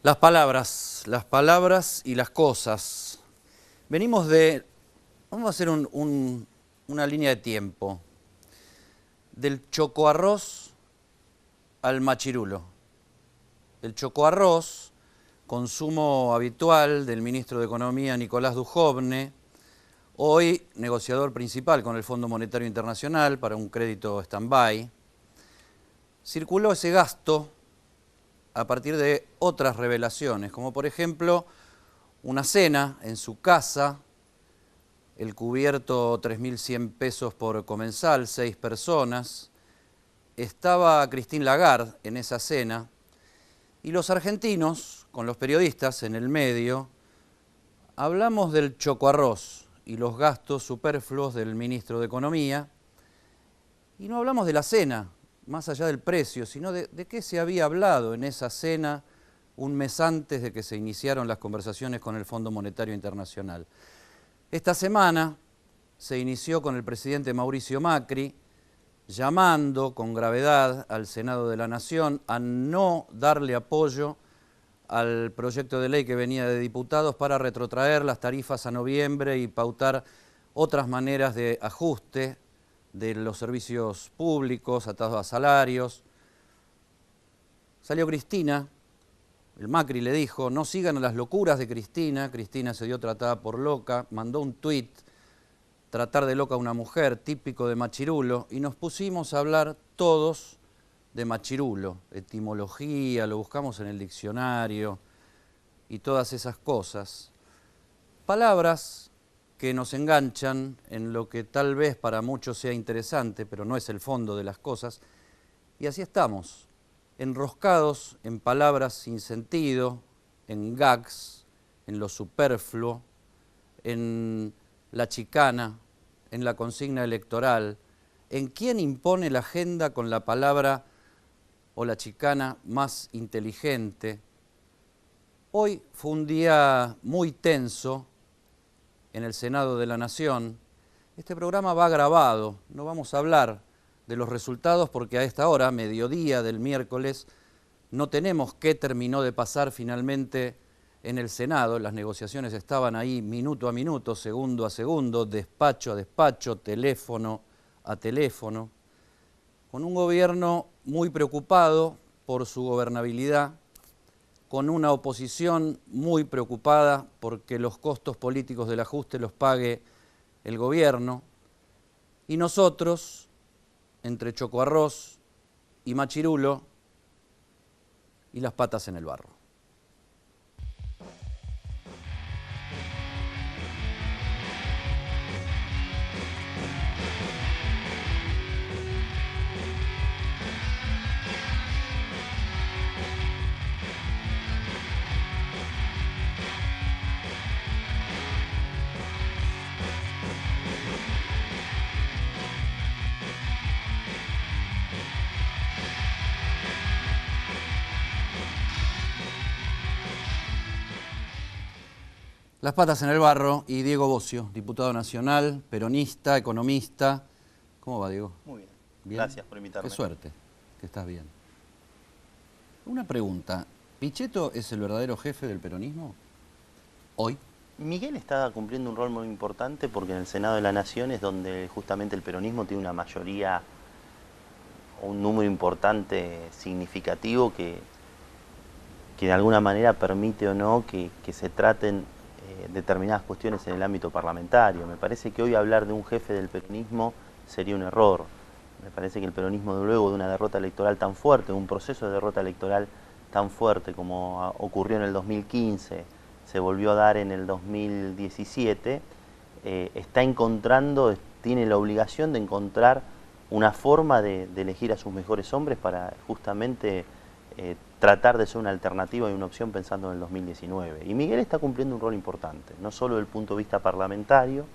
Las palabras y las cosas. Vamos a hacer una línea de tiempo, del chocoarroz al machirulo. El chocoarroz, consumo habitual del ministro de Economía Nicolás Dujovne, hoy negociador principal con el Fondo Monetario Internacional para un crédito stand-by. Circuló ese gasto a partir de otras revelaciones, como por ejemplo una cena en su casa, el cubierto 3.100 pesos por comensal, 6 personas. Estaba Christine Lagarde en esa cena y los argentinos, con los periodistas en el medio, hablamos del chocoarroz y los gastos superfluos del ministro de Economía y no hablamos de la cena, más allá del precio, sino de qué se había hablado en esa cena un mes antes de que se iniciaron las conversaciones con el Fondo Monetario Internacional. Esta semana se inició con el presidente Mauricio Macri llamando con gravedad al Senado de la Nación a no darle apoyo al proyecto de ley que venía de diputados para retrotraer las tarifas a noviembre y pautar otras maneras de ajuste de los servicios públicos atados a salarios. Salió Cristina, el Macri le dijo, no sigan a las locuras de Cristina. Cristina se dio tratada por loca, mandó un tuit, tratar de loca a una mujer, típico de machirulo, y nos pusimos a hablar todos de machirulo, etimología, lo buscamos en el diccionario y todas esas cosas. Palabras que nos enganchan en lo que tal vez para muchos sea interesante, pero no es el fondo de las cosas, y así estamos, enroscados en palabras sin sentido, en gags, en lo superfluo, en la chicana, en la consigna electoral, en quién impone la agenda con la palabra o la chicana más inteligente. Hoy fue un día muy tenso en el Senado de la Nación. Este programa va grabado, no vamos a hablar de los resultados porque a esta hora, mediodía del miércoles, no tenemos qué terminó de pasar finalmente en el Senado. Las negociaciones estaban ahí minuto a minuto, segundo a segundo, despacho a despacho, teléfono a teléfono, con un gobierno muy preocupado por su gobernabilidad, con una oposición muy preocupada porque los costos políticos del ajuste los pague el gobierno, y nosotros, entre chocoarroz y machirulo, y las patas en el barro. Las patas en el barro y Diego Bocio, diputado nacional, peronista, economista. ¿Cómo va, Diego? Muy bien. ¿Bien? Gracias por invitarme. Qué suerte, que estás bien. Una pregunta, ¿Pichetto es el verdadero jefe del peronismo hoy? Miguel está cumpliendo un rol muy importante porque en el Senado de la Nación es donde justamente el peronismo tiene una mayoría, un número importante, significativo, que de alguna manera permite o no que se traten determinadas cuestiones en el ámbito parlamentario. Me parece que hoy hablar de un jefe del peronismo sería un error. Me parece que el peronismo, luego de una derrota electoral tan fuerte, un proceso de derrota electoral tan fuerte como ocurrió en el 2015, se volvió a dar en el 2017, está encontrando, tiene la obligación de encontrar una forma de elegir a sus mejores hombres para justamente tratar de ser una alternativa y una opción pensando en el 2019. Y Miguel está cumpliendo un rol importante, no solo desde el punto de vista parlamentario,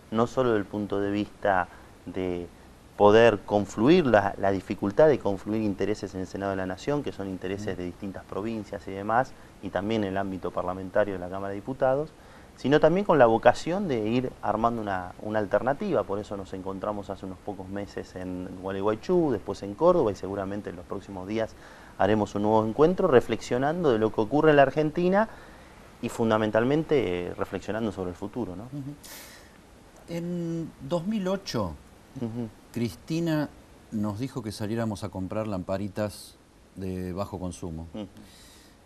no solo desde el punto de vista de poder confluir, la dificultad de confluir intereses en el Senado de la Nación, que son intereses de distintas provincias y demás, y también en el ámbito parlamentario de la Cámara de Diputados, sino también con la vocación de ir armando una alternativa. Por eso nos encontramos hace unos pocos meses en Gualeguaychú, después en Córdoba y seguramente en los próximos días haremos un nuevo encuentro reflexionando de lo que ocurre en la Argentina y fundamentalmente reflexionando sobre el futuro, ¿no? En 2008, Cristina nos dijo que saliéramos a comprar lamparitas de bajo consumo.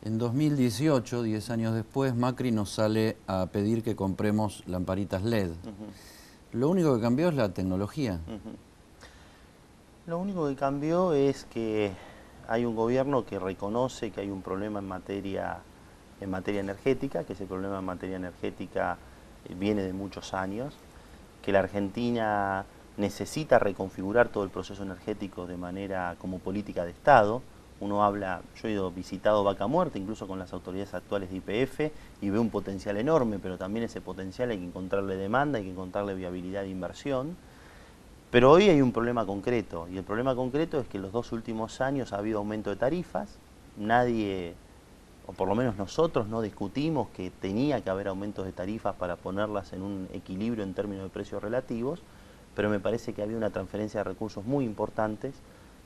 En 2018, 10 años después, Macri nos sale a pedir que compremos lamparitas LED. Lo único que cambió es la tecnología. Lo único que cambió es que hay un gobierno que reconoce que hay un problema en materia energética, que ese problema en materia energética viene de muchos años, que la Argentina necesita reconfigurar todo el proceso energético de manera como política de Estado. Uno habla, yo he visitado Vaca Muerta, incluso con las autoridades actuales de YPF, y veo un potencial enorme, pero también ese potencial hay que encontrarle demanda, hay que encontrarle viabilidad de inversión. Pero hoy hay un problema concreto, y el problema concreto es que en los 2 últimos años ha habido aumento de tarifas, nadie, o por lo menos nosotros, no discutimos que tenía que haber aumentos de tarifas para ponerlas en un equilibrio en términos de precios relativos, pero me parece que había una transferencia de recursos muy importantes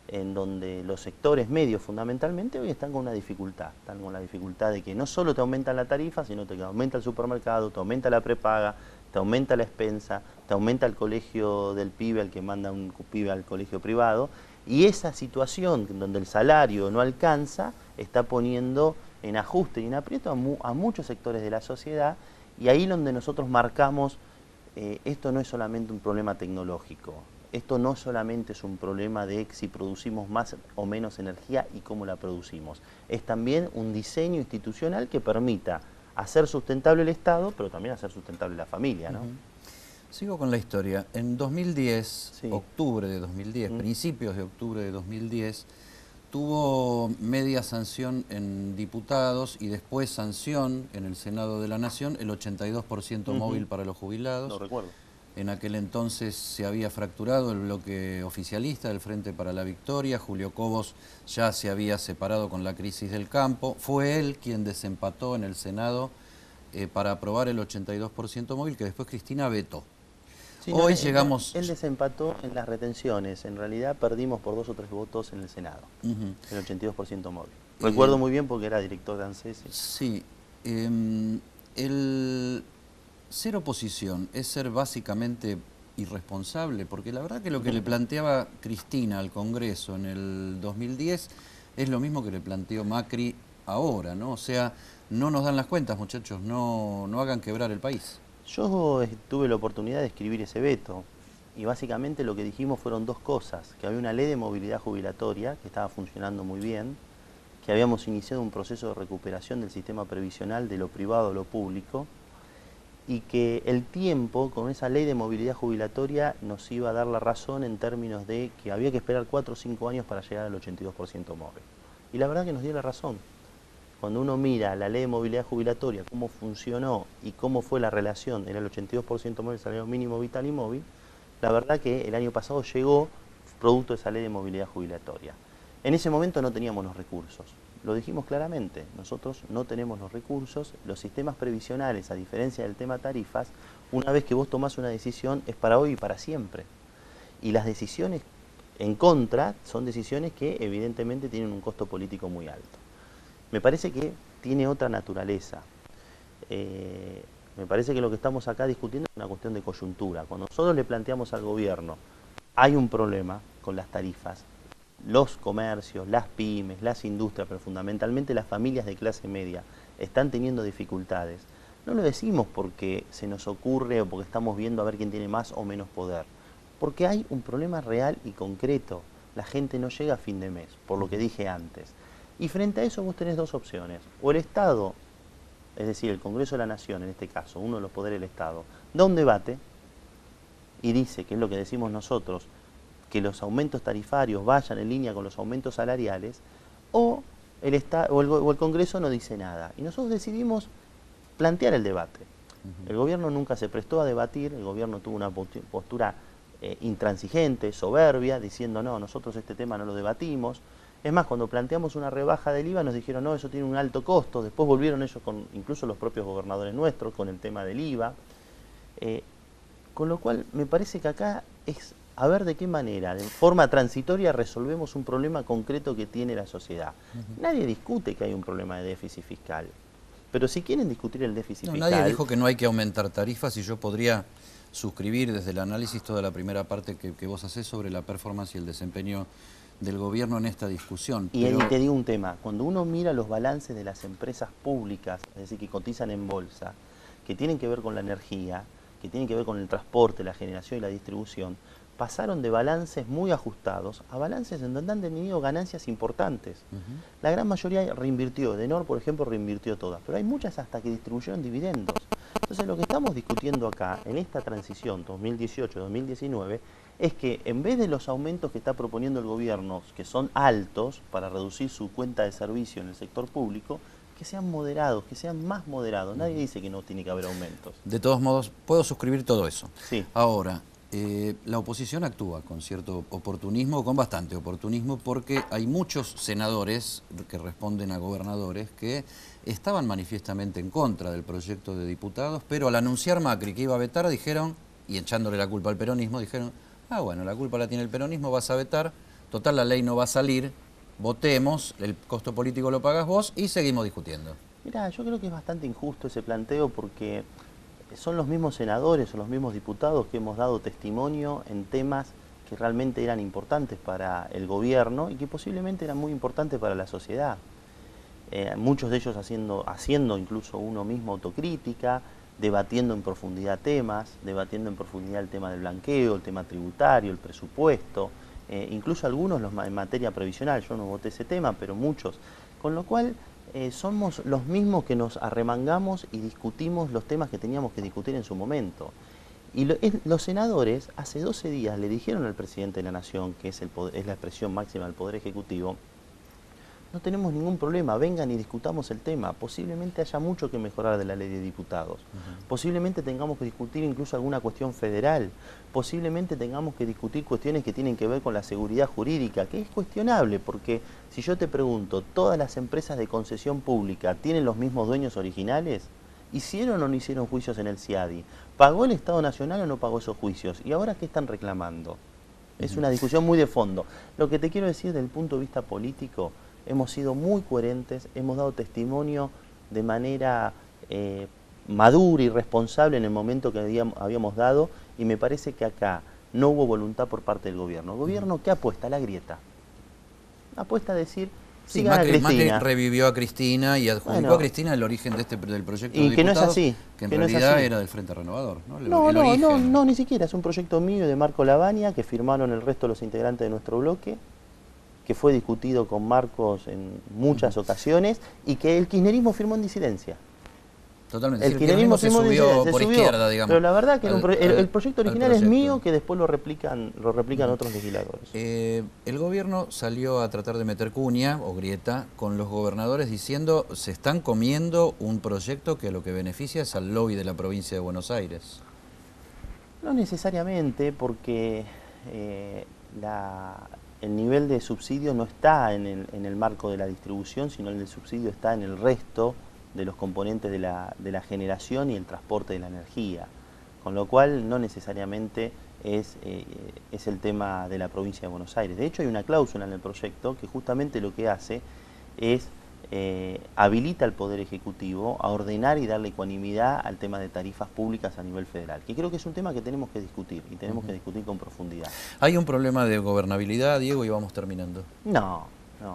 en donde los sectores medios fundamentalmente hoy están con una dificultad, están con la dificultad de que no solo te aumentan la tarifa, sino que te aumenta el supermercado, te aumenta la prepaga, te aumenta la expensa, te aumenta el colegio del pibe al que manda un pibe al colegio privado, y esa situación donde el salario no alcanza está poniendo en ajuste y en aprieto a muchos sectores de la sociedad, y ahí donde nosotros marcamos, esto no es solamente un problema tecnológico, esto no solamente es un problema de si producimos más o menos energía y cómo la producimos, es también un diseño institucional que permita hacer sustentable el Estado, pero también hacer sustentable la familia, ¿no? Sigo con la historia. En 2010, Sí. octubre de 2010, principios de octubre de 2010, tuvo media sanción en diputados y después sanción en el Senado de la Nación, el 82% móvil para los jubilados. Lo recuerdo. En aquel entonces se había fracturado el bloque oficialista del Frente para la Victoria, Julio Cobos ya se había separado con la crisis del campo, fue él quien desempató en el Senado para aprobar el 82% móvil que después Cristina vetó. Sí, Hoy no, llegamos... Él desempató en las retenciones, en realidad perdimos por 2 o 3 votos en el Senado, el 82% móvil. Recuerdo muy bien porque era director de ANSES. Sí, el ser oposición es ser básicamente irresponsable, porque la verdad que lo que le planteaba Cristina al Congreso en el 2010 es lo mismo que le planteó Macri ahora, ¿no? O sea, no nos dan las cuentas, muchachos, no hagan quebrar el país. Yo tuve la oportunidad de escribir ese veto y básicamente lo que dijimos fueron 2 cosas, que había una ley de movilidad jubilatoria que estaba funcionando muy bien, que habíamos iniciado un proceso de recuperación del sistema previsional de lo privado a lo público, y que el tiempo con esa ley de movilidad jubilatoria nos iba a dar la razón en términos de que había que esperar 4 o 5 años para llegar al 82% móvil. Y la verdad que nos dio la razón. Cuando uno mira la ley de movilidad jubilatoria, cómo funcionó y cómo fue la relación en el 82% móvil, salario mínimo vital y móvil, la verdad que el año pasado llegó producto de esa ley de movilidad jubilatoria. En ese momento no teníamos los recursos. Lo dijimos claramente, nosotros no tenemos los recursos, los sistemas previsionales, a diferencia del tema tarifas, una vez que vos tomás una decisión es para hoy y para siempre. Y las decisiones en contra son decisiones que evidentemente tienen un costo político muy alto. Me parece que tiene otra naturaleza. Me parece que lo que estamos acá discutiendo es una cuestión de coyuntura. Cuando nosotros le planteamos al gobierno, hay un problema con las tarifas, los comercios, las pymes, las industrias, pero fundamentalmente las familias de clase media están teniendo dificultades. No lo decimos porque se nos ocurre o porque estamos viendo a ver quién tiene más o menos poder. Porque hay un problema real y concreto. La gente no llega a fin de mes, por lo que dije antes. Y frente a eso vos tenés 2 opciones. O el Estado, es decir, el Congreso de la Nación, en este caso, uno de los poderes del Estado, da un debate y dice, que es lo que decimos nosotros, que los aumentos tarifarios vayan en línea con los aumentos salariales, o el Congreso no dice nada. Y nosotros decidimos plantear el debate. El gobierno nunca se prestó a debatir, el gobierno tuvo una postura intransigente, soberbia, diciendo no, nosotros este tema no lo debatimos. Es más, cuando planteamos una rebaja del IVA nos dijeron no, eso tiene un alto costo, después volvieron ellos, incluso los propios gobernadores nuestros, con el tema del IVA. Con lo cual me parece que acá es a ver de qué manera, de forma transitoria, resolvemos un problema concreto que tiene la sociedad. Nadie discute que hay un problema de déficit fiscal, pero si quieren discutir el déficit fiscal... Nadie dijo que no hay que aumentar tarifas y yo podría suscribir desde el análisis toda la primera parte que vos hacés sobre la performance y el desempeño del gobierno en esta discusión. Y te digo un tema, cuando uno mira los balances de las empresas públicas, es decir, que cotizan en bolsa, que tienen que ver con la energía, que tienen que ver con el transporte, la generación y la distribución, pasaron de balances muy ajustados a balances en donde han tenido ganancias importantes. La gran mayoría reinvirtió, Edenor, por ejemplo, reinvirtió todas, pero hay muchas hasta que distribuyeron dividendos. Entonces lo que estamos discutiendo acá, en esta transición 2018-2019, es que en vez de los aumentos que está proponiendo el gobierno, que son altos para reducir su cuenta de servicio en el sector público, que sean moderados, que sean más moderados. Nadie dice que no tiene que haber aumentos. De todos modos, puedo suscribir todo eso. Sí. Ahora, la oposición actúa con cierto oportunismo, con bastante oportunismo, porque hay muchos senadores que responden a gobernadores que estaban manifiestamente en contra del proyecto de diputados, pero al anunciar Macri que iba a vetar, dijeron, y echándole la culpa al peronismo, dijeron, ah, bueno, la culpa la tiene el peronismo, vas a vetar, total la ley no va a salir, votemos, el costo político lo pagas vos y seguimos discutiendo. Mirá, yo creo que es bastante injusto ese planteo porque son los mismos senadores o los mismos diputados que hemos dado testimonio en temas que realmente eran importantes para el gobierno y que posiblemente eran muy importantes para la sociedad. Muchos de ellos haciendo incluso uno mismo autocrítica, debatiendo en profundidad temas, debatiendo en profundidad el tema del blanqueo, el tema tributario, el presupuesto, incluso algunos en materia previsional, yo no voté ese tema, pero muchos, con lo cual somos los mismos que nos arremangamos y discutimos los temas que teníamos que discutir en su momento. Y los senadores hace 12 días le dijeron al presidente de la Nación, que es la expresión máxima del Poder Ejecutivo, no tenemos ningún problema, vengan y discutamos el tema. Posiblemente haya mucho que mejorar de la ley de diputados. Posiblemente tengamos que discutir incluso alguna cuestión federal. Posiblemente tengamos que discutir cuestiones que tienen que ver con la seguridad jurídica, que es cuestionable, porque si yo te pregunto, ¿todas las empresas de concesión pública tienen los mismos dueños originales? ¿Hicieron o no hicieron juicios en el CIADI? ¿Pagó el Estado Nacional o no pagó esos juicios? ¿Y ahora qué están reclamando? Es una discusión muy de fondo. Lo que te quiero decir desde el punto de vista político, hemos sido muy coherentes, hemos dado testimonio de manera madura y responsable en el momento que habíamos dado, y me parece que acá no hubo voluntad por parte del gobierno. ¿El gobierno qué apuesta? A la grieta. Apuesta a decir, sí, sigan a Cristina. Macri revivió a Cristina y adjudicó a Cristina el origen del proyecto de y que diputados, no es así, que en realidad era del Frente Renovador, ¿no? No, ni siquiera, es un proyecto mío de Marco Lavagna, que firmaron el resto de los integrantes de nuestro bloque, que fue discutido con Marcos en muchas ocasiones y que el kirchnerismo firmó en disidencia. Totalmente. El kirchnerismo se subió por izquierda, digamos. Pero la verdad que el proyecto original es mío, que después lo replican otros legisladores. El gobierno salió a tratar de meter cuña o grieta con los gobernadores diciendo se están comiendo un proyecto que lo que beneficia es al lobby de la provincia de Buenos Aires. No necesariamente, porque el nivel de subsidio no está en el marco de la distribución, sino el subsidio está en el resto de los componentes de la generación y el transporte de la energía. Con lo cual no necesariamente es el tema de la provincia de Buenos Aires. De hecho hay una cláusula en el proyecto que justamente lo que hace es habilita al Poder Ejecutivo a ordenar y darle ecuanimidad al tema de tarifas públicas a nivel federal, que creo que es un tema que tenemos que discutir y tenemos que discutir con profundidad. ¿Hay un problema de gobernabilidad, Diego, y vamos terminando? No,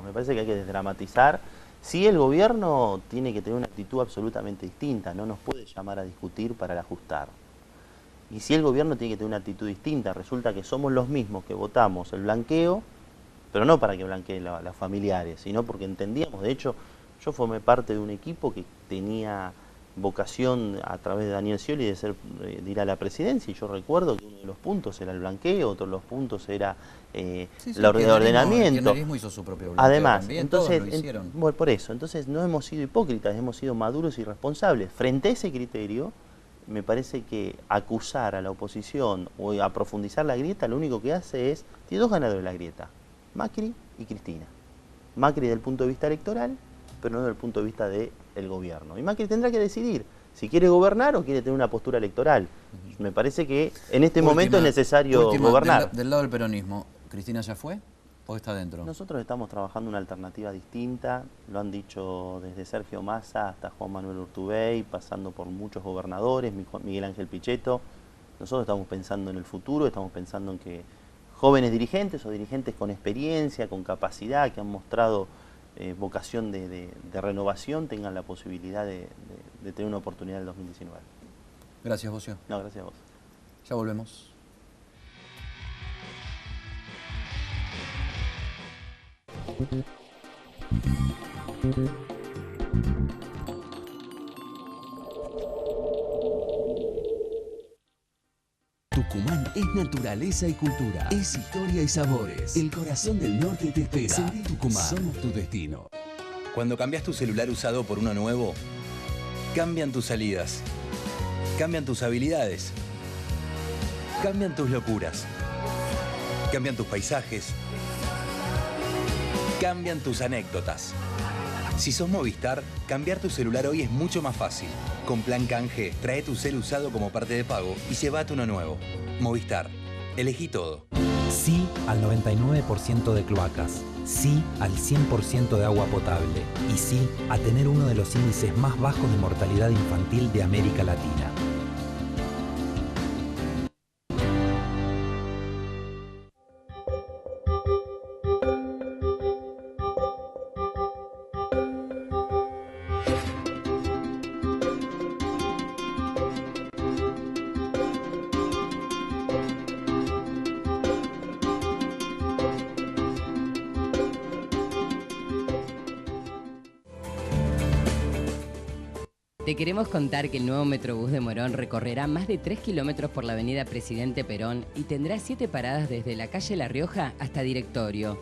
me parece que hay que desdramatizar. Sí, el gobierno tiene que tener una actitud absolutamente distinta, no nos puede llamar a discutir para ajustar. Y si el gobierno tiene que tener una actitud distinta, resulta que somos los mismos que votamos el blanqueo, pero no para que blanqueen a los familiares, sino porque entendíamos. De hecho, yo formé parte de un equipo que tenía vocación a través de Daniel Scioli de ir a la presidencia, y yo recuerdo que uno de los puntos era el blanqueo, otro de los puntos era el ordenamiento. El kirchnerismo hizo su propio blanqueo. Además, también, entonces, todos lo hicieron. Bueno, por eso, entonces no hemos sido hipócritas, hemos sido maduros y responsables. Frente a ese criterio, me parece que acusar a la oposición o a profundizar la grieta, lo único que hace es, tiene dos ganadores de la grieta, Macri y Cristina. Macri desde el punto de vista electoral, pero no desde el punto de vista del gobierno. Y Macri tendrá que decidir si quiere gobernar o quiere tener una postura electoral. Me parece que en este momento es necesario gobernar. Del lado del peronismo, ¿Cristina ya fue o está dentro? Nosotros estamos trabajando una alternativa distinta, lo han dicho desde Sergio Massa hasta Juan Manuel Urtubey, pasando por muchos gobernadores, Miguel Ángel Pichetto. Nosotros estamos pensando en el futuro, estamos pensando en que jóvenes dirigentes o dirigentes con experiencia, con capacidad, que han mostrado vocación de renovación, tengan la posibilidad de tener una oportunidad en el 2019. Gracias, Bocio. No, gracias a vos. Ya volvemos. Tucumán es naturaleza y cultura, es historia y sabores. El corazón del norte te espera. Sentí Tucumán, somos tu destino. Cuando cambias tu celular usado por uno nuevo, cambian tus salidas, cambian tus habilidades, cambian tus locuras, cambian tus paisajes, cambian tus anécdotas. Si sos Movistar, cambiar tu celular hoy es mucho más fácil. Con Plan Canje, trae tu cel usado como parte de pago y llévate uno nuevo. Movistar, elegí todo. Sí al 99% de cloacas. Sí al 100% de agua potable. Y sí a tener uno de los índices más bajos de mortalidad infantil de América Latina. Te queremos contar que el nuevo Metrobús de Morón recorrerá más de 3 kilómetros por la avenida Presidente Perón y tendrá 7 paradas desde la calle La Rioja hasta Directorio.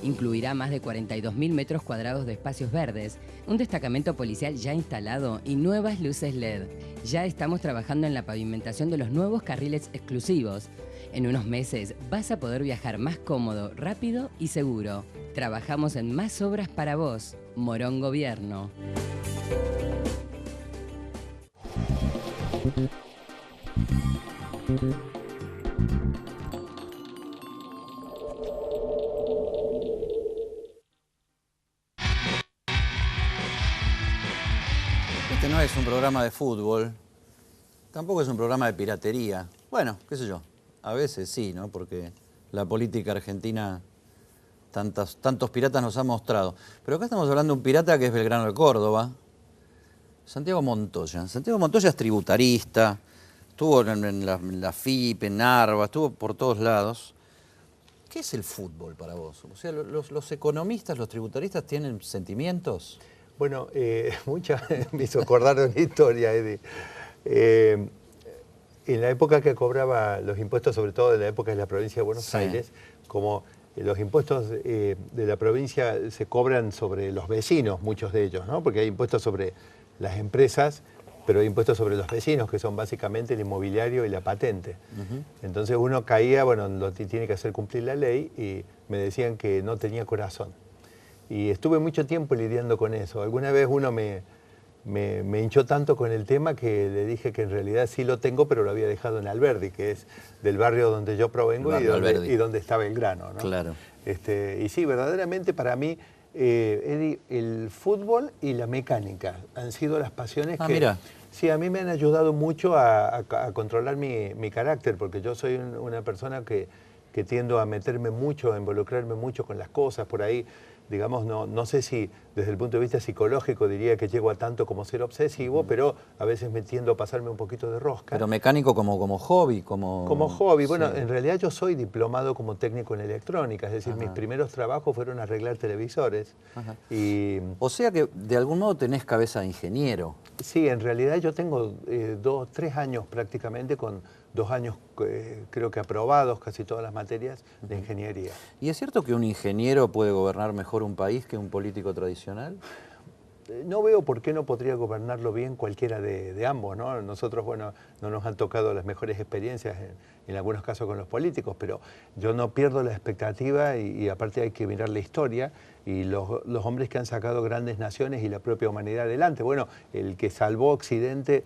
Incluirá más de 42.000 metros cuadrados de espacios verdes, un destacamento policial ya instalado y nuevas luces LED. Ya estamos trabajando en la pavimentación de los nuevos carriles exclusivos. En unos meses vas a poder viajar más cómodo, rápido y seguro. Trabajamos en más obras para vos. Morón Gobierno. Este no es un programa de fútbol, tampoco es un programa de piratería. Bueno, qué sé yo, a veces sí, ¿no? Porque la política argentina tantos piratas nos ha mostrado. Pero acá estamos hablando de un pirata que es Belgrano de Córdoba, Santiago Montoya. Santiago Montoya es tributarista, estuvo en la FIP, en Narva, estuvo por todos lados. ¿Qué es el fútbol para vos? O sea, los economistas, los tributaristas tienen sentimientos. Bueno, me hizo acordar de una historia, Eddie. En la época que cobraba los impuestos, sobre todo en la época de la provincia de Buenos Aires, como los impuestos de la provincia se cobran sobre los vecinos, muchos de ellos, ¿no? Porque hay impuestos sobre las empresas, pero hay impuestos sobre los vecinos, que son básicamente el inmobiliario y la patente. Entonces uno caía, bueno, tiene que hacer cumplir la ley, y me decían que no tenía corazón. Y estuve mucho tiempo lidiando con eso. Alguna vez uno me hinchó tanto con el tema que le dije que en realidad sí lo tengo, pero lo había dejado en Alberdi, que es del barrio donde yo provengo y donde está Belgrano, ¿no? Claro. Y sí, verdaderamente para mí, Eddie, el fútbol y la mecánica han sido las pasiones que... Mira. Sí, a mí me han ayudado mucho a controlar mi carácter, porque yo soy una persona que tiendo a meterme mucho, a involucrarme mucho con las cosas por ahí. Digamos, no sé si desde el punto de vista psicológico diría que llego a tanto como ser obsesivo, pero a veces me tiendo a pasarme un poquito de rosca. Pero mecánico como hobby, Como hobby. Bueno, sí. En realidad yo soy diplomado como técnico en electrónica, es decir, mis primeros trabajos fueron arreglar televisores. O sea que de algún modo tenés cabeza de ingeniero. Sí, en realidad yo tengo 3 años prácticamente, con 2 años creo que aprobados casi todas las materias de ingeniería. ¿Y es cierto que un ingeniero puede gobernar mejor un país que un político tradicional? No veo por qué no podría gobernarlo bien cualquiera de ambos, ¿no? Nosotros, bueno, no nos han tocado las mejores experiencias en algunos casos con los políticos, pero yo no pierdo la expectativa y aparte hay que mirar la historia y los hombres que han sacado grandes naciones y la propia humanidad adelante. Bueno, el que salvó Occidente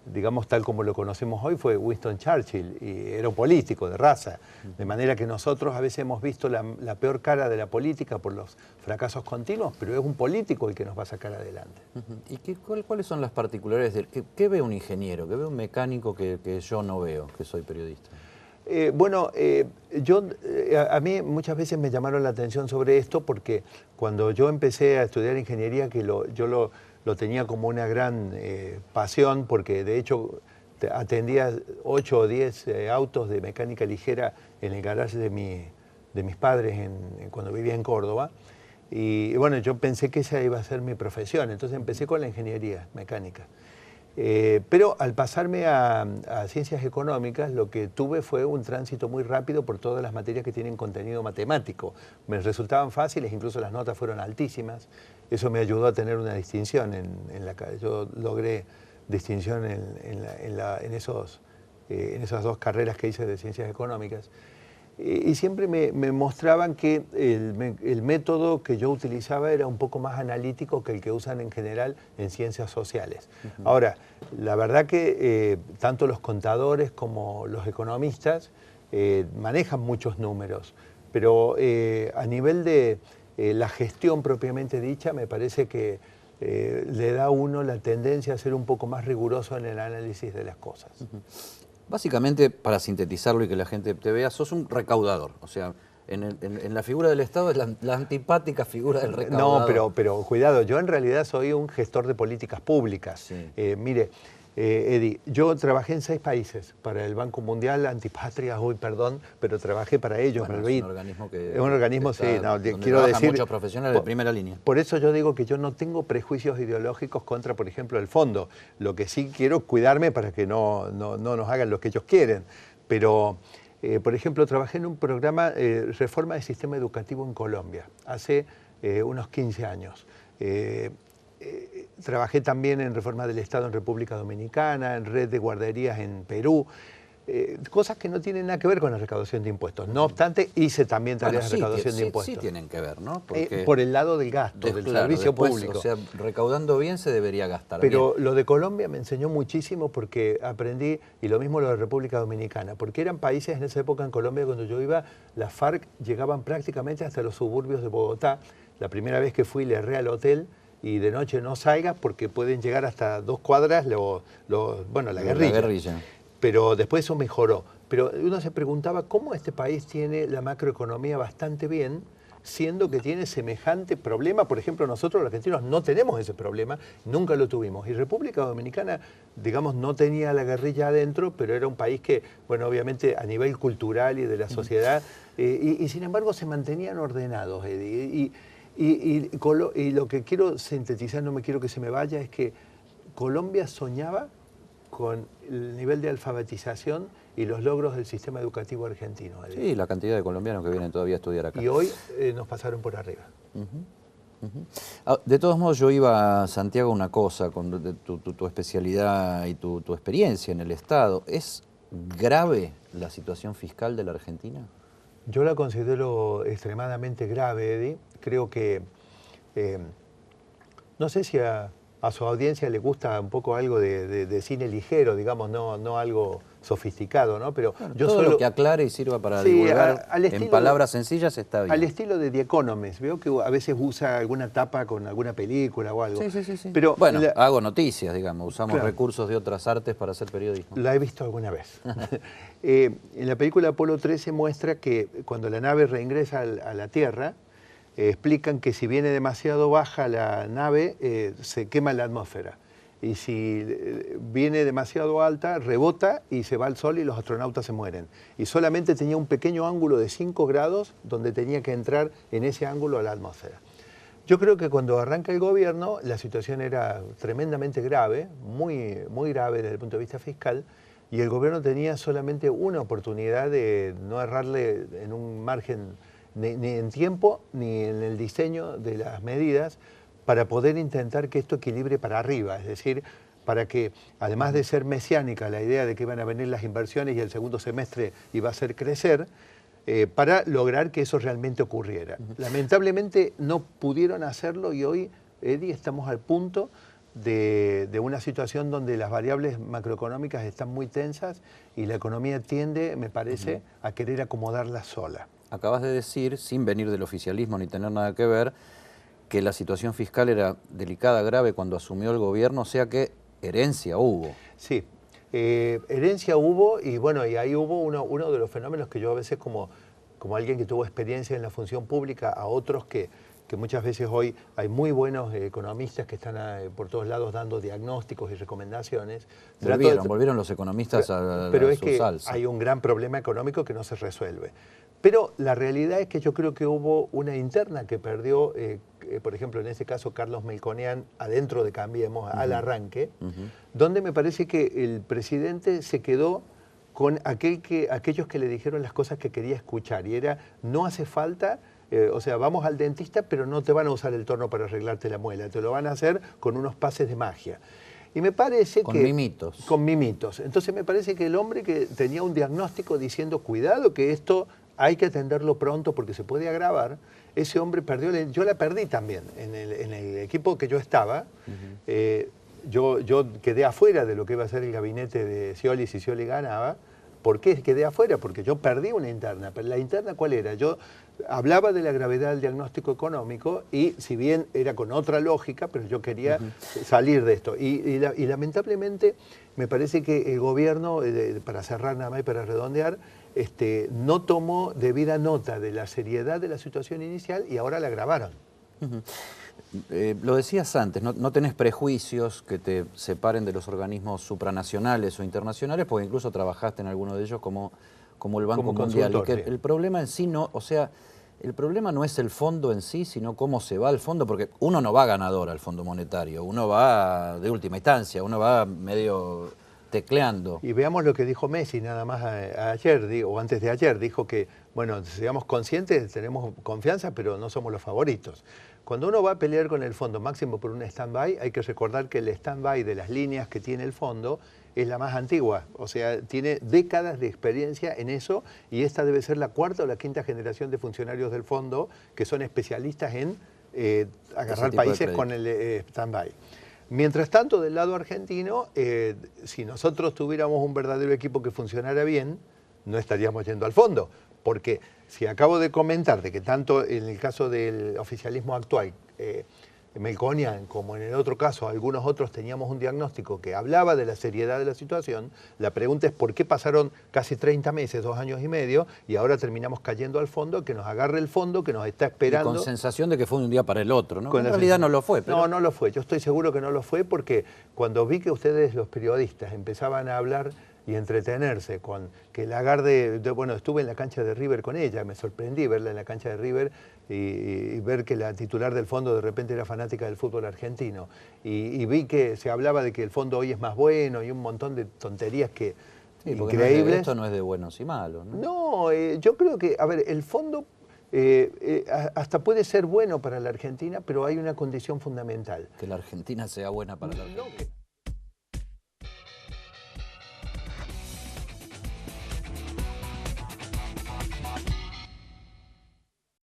digamos, tal como lo conocemos hoy, fue Winston Churchill, y era un político de raza. De manera que nosotros a veces hemos visto la peor cara de la política por los fracasos continuos, pero es un político el que nos va a sacar adelante. ¿Y cuáles son las particularidades? ¿Qué ve un ingeniero? ¿Qué ve un mecánico que yo no veo, que soy periodista? A mí muchas veces me llamaron la atención sobre esto porque cuando yo empecé a estudiar ingeniería, que yo lo tenía como una gran pasión, porque de hecho atendía 8 o 10 autos de mecánica ligera en el garaje de mis padres cuando vivía en Córdoba. Y bueno, yo pensé que esa iba a ser mi profesión, entonces empecé con la ingeniería mecánica. Pero al pasarme a ciencias económicas, lo que tuve fue un tránsito muy rápido por todas las materias que tienen contenido matemático. Me resultaban fáciles, incluso las notas fueron altísimas. Eso me ayudó a tener una distinción. Yo logré distinción en esas dos carreras que hice de ciencias económicas. Y siempre me mostraban que el método que yo utilizaba era un poco más analítico que el que usan en general en ciencias sociales. Ahora, la verdad que tanto los contadores como los economistas manejan muchos números, pero a nivel de la gestión propiamente dicha, me parece que le da a uno la tendencia a ser un poco más riguroso en el análisis de las cosas. Básicamente, para sintetizarlo y que la gente te vea, sos un recaudador. O sea, en la figura del Estado es la antipática figura del recaudador. No, pero cuidado, yo en realidad soy un gestor de políticas públicas. Sí. Mire, Eddie, yo trabajé en 6 países para el Banco Mundial, Antipatria, perdón, pero trabajé para ellos. Bueno, es un organismo que... Es un organismo, sí, quiero decir... muchos profesionales de primera línea. Por eso yo digo que yo no tengo prejuicios ideológicos contra, por ejemplo, el fondo. Lo que sí quiero es cuidarme para que no nos hagan lo que ellos quieren. Pero, por ejemplo, trabajé en un programa Reforma del Sistema Educativo en Colombia, hace unos 15 años. Trabajé también en Reforma del Estado en República Dominicana, en red de guarderías en Perú, cosas que no tienen nada que ver con la recaudación de impuestos. No obstante, hice también tareas de recaudación de impuestos. Sí tienen que ver, ¿no? Por el lado del gasto, del servicio público. O sea, recaudando bien se debería gastar Pero bien. Lo de Colombia me enseñó muchísimo porque aprendí, y lo mismo lo de República Dominicana, porque eran países en esa época en Colombia cuando yo iba, las FARC llegaban prácticamente hasta los suburbios de Bogotá. La primera vez que fui le erré al hotel, y de noche no salgas porque pueden llegar hasta 2 cuadras la guerrilla. Pero después eso mejoró. Pero uno se preguntaba cómo este país tiene la macroeconomía bastante bien, siendo que tiene semejante problema. Por ejemplo, nosotros los argentinos no tenemos ese problema, nunca lo tuvimos. Y República Dominicana, digamos, no tenía la guerrilla adentro, pero era un país que, bueno, obviamente a nivel cultural y de la sociedad, y sin embargo se mantenían ordenados, Eddie. Y lo que quiero sintetizar, no me quiero que se me vaya, es que Colombia soñaba con el nivel de alfabetización y los logros del sistema educativo argentino. Sí, la cantidad de colombianos que vienen todavía a estudiar acá. Y hoy nos pasaron por arriba. De todos modos, yo iba a Santiago una cosa, con tu especialidad y tu experiencia en el Estado. ¿Es grave la situación fiscal de la Argentina? Yo la considero extremadamente grave, Eddie. Creo que, no sé si a su audiencia le gusta un poco algo de cine ligero, digamos, no algo sofisticado, ¿no? Pero bueno, yo todo lo que aclare y sirva para divulgar en palabras sencillas está bien. Al estilo de The Economist, veo que a veces usa alguna tapa con alguna película o algo. Sí. Pero bueno, hago noticias, digamos, usamos recursos de otras artes para hacer periodismo. La he visto alguna vez. En la película Apolo 13 muestra que cuando la nave reingresa a la Tierra, explican que si viene demasiado baja la nave, se quema la atmósfera. Y si viene demasiado alta, rebota y se va al sol y los astronautas se mueren. Y solamente tenía un pequeño ángulo de 5 grados donde tenía que entrar en ese ángulo a la atmósfera. Yo creo que cuando arranca el gobierno, la situación era tremendamente grave, muy grave desde el punto de vista fiscal, y el gobierno tenía solamente una oportunidad de no errarle en un margen ni en tiempo ni en el diseño de las medidas para poder intentar que esto equilibre para arriba, es decir, para que, además de ser mesiánica la idea de que iban a venir las inversiones y el segundo semestre iba a hacer crecer, para lograr que eso realmente ocurriera. Lamentablemente no pudieron hacerlo y hoy, Eddie, estamos al punto de una situación donde las variables macroeconómicas están muy tensas y la economía tiende, me parece, a querer acomodarla sola. Acabas de decir, sin venir del oficialismo ni tener nada que ver, que la situación fiscal era delicada, grave cuando asumió el gobierno, o sea que herencia hubo. Sí, herencia hubo y bueno, y ahí hubo uno de los fenómenos que yo a veces como alguien que tuvo experiencia en la función pública, a otros que muchas veces hoy hay muy buenos economistas que están por todos lados dando diagnósticos y recomendaciones. Volvieron los economistas a pero su es que salsa. hay un gran problema económico que no se resuelve. Pero la realidad es que yo creo que hubo una interna que perdió, por ejemplo, en este caso Carlos Melconian, adentro de Cambiemos, al arranque, donde me parece que el presidente se quedó con aquellos que le dijeron las cosas que quería escuchar, y era, no hace falta, o sea, vamos al dentista, pero no te van a usar el torno para arreglarte la muela, te lo van a hacer con unos pases de magia. Y me parece con mimitos. Con mimitos. Entonces me parece que el hombre que tenía un diagnóstico diciendo, cuidado, que esto hay que atenderlo pronto porque se puede agravar, ese hombre perdió, yo la perdí también en el equipo que yo estaba. Yo quedé afuera de lo que iba a ser el gabinete de Scioli si Scioli ganaba. ¿Por qué quedé afuera? Porque yo perdí una interna. ¿Pero la interna cuál era? Yo hablaba de la gravedad del diagnóstico económico y si bien era con otra lógica, pero yo quería salir de esto. Y lamentablemente me parece que el gobierno, para cerrar nada más y para redondear, no tomó debida nota de la seriedad de la situación inicial y ahora la agravaron. Lo decías antes, no tenés prejuicios que te separen de los organismos supranacionales o internacionales, porque incluso trabajaste en alguno de ellos como el Banco Mundial. Y que el problema en sí no, o sea, el problema no es el fondo en sí, sino cómo se va al fondo, porque uno no va ganador al Fondo Monetario, uno va de última instancia, uno va medio tecleando. Y veamos lo que dijo Messi nada más ayer, o antes de ayer, dijo que, bueno, seamos conscientes, tenemos confianza, pero no somos los favoritos. Cuando uno va a pelear con el fondo máximo por un stand-by, hay que recordar que el stand-by de las líneas que tiene el fondo es la más antigua, o sea, tiene décadas de experiencia en eso y esta debe ser la cuarta o la quinta generación de funcionarios del fondo que son especialistas en agarrar países con el stand-by. Mientras tanto, del lado argentino, si nosotros tuviéramos un verdadero equipo que funcionara bien, no estaríamos yendo al fondo, porque si acabo de comentar de que tanto en el caso del oficialismo actual, Melconian, como en el otro caso, algunos otros teníamos un diagnóstico que hablaba de la seriedad de la situación, la pregunta es por qué pasaron casi 30 meses, 2 años y medio, y ahora terminamos cayendo al fondo, que nos agarre el fondo, que nos está esperando. Y con sensación de que fue de un día para el otro, ¿no? En realidad no lo fue. Pero... No, no lo fue. Yo estoy seguro que no lo fue porque cuando vi que ustedes, los periodistas, empezaban a hablar y entretenerse con que Lagarde, bueno, estuve en la cancha de River con ella, me sorprendí verla en la cancha de River y ver que la titular del fondo de repente era fanática del fútbol argentino y vi que se hablaba de que el fondo hoy es más bueno y un montón de tonterías que increíbles. Esto no es de buenos y malos, ¿no? No, yo creo que, a ver, el fondo hasta puede ser bueno para la Argentina, pero hay una condición fundamental. Que la Argentina sea buena para la Argentina.